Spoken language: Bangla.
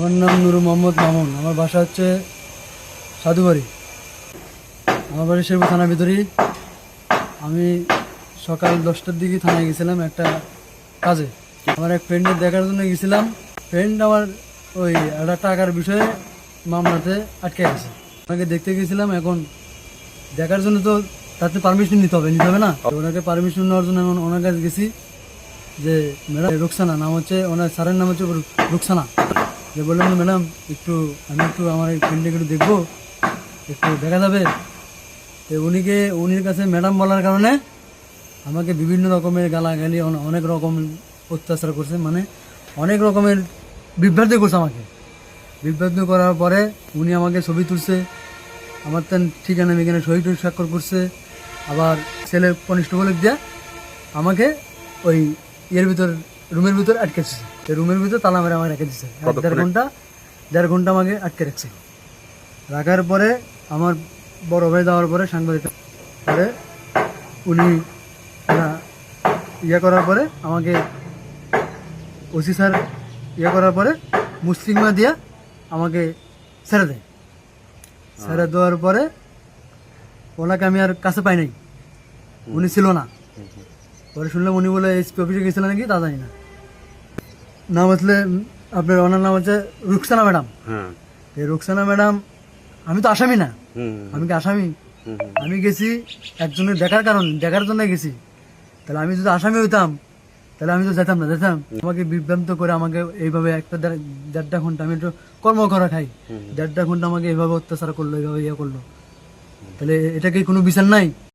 আমার নাম নুর মোহাম্মদ মামুন। আমার বাসা হচ্ছে সাধুবাড়ি। আমার বাড়ি শেরপুর থানার ভিতরেই। আমি সকাল 10টার দিকে থানায় গেছিলাম একটা কাজে। আমার এক ফ্রেন্ডের দেখার জন্য গেছিলাম। ফ্রেন্ড আমার ওই একটা টাকার বিষয়ে মামলাতে আটকে গেছে। ওনাকে দেখতে গেছিলাম। এখন দেখার জন্য তো তাতে পারমিশন নিতে হবে না? ওনাকে পারমিশন নেওয়ার জন্য এখন ওনার কাছে গেছি যে ম্যাডাম রুকসানা নাম হচ্ছে, ওনার স্যারের নাম হচ্ছে রুকসানা। যে বললাম ম্যাডাম আমি একটু আমার এই ফ্রেন্ডকে একটু দেখবো, একটু দেখা যাবে? তো উনির কাছে ম্যাডাম বলার কারণে আমাকে বিভিন্ন রকমের গালাগালি, অনেক রকম অত্যাচার করছে, মানে অনেক রকমের বিভ্রান্ত করছে আমাকে। বিভ্রান্ত করার পরে উনি আমাকে ছবি তুলছে, আমার তেন ঠিকানা মিকানে সহি স্বাক্ষর করছে। আবার ছেলে কনিষ্ঠবল দিয়ে আমাকে ওই রুমের ভিতর আটকেছে। রুমের ভিতর তালা মেরে আমাকে রেখে দিচ্ছে। 1.5 ঘন্টা আমাকে আটকে রাখছে। রাখার পরে আমার বড় ভাই যাওয়ার পরে সাংবাদিক পরে উনি করার পরে আমাকে ওসি স্যার করার পরে মুসলিমা দিয়া আমাকে ছেড়ে দেয়। ছেড়ে দেওয়ার পরে ওনাকে আমি আর কাছে পাই নাই, উনি ছিল না। পরে শুনলাম উনি বলে এসপি অফিসে গেছিল নাকি, তা জানি না। নাম আসলে আপনার ওনার নাম হচ্ছে রুকসানা ম্যাডাম। এই রুকসানা ম্যাডাম, আমি তো আসামি না। আমি কি আসামি? আমি গেছি একজনের দেখার জন্য গেছি। তাহলে আমি যদি আসামি হইতাম তাহলে আমি তো যেতাম না। আমাকে বিভ্রান্ত করে আমাকে এইভাবে 1.5 ঘন্টা, আমি একটু কর্ম করা খাই, 1.5 ঘন্টা আমাকে এইভাবে অত্যাচার করলো, এইভাবে করলো। তাহলে এটা কি কোনো বিচার নাই?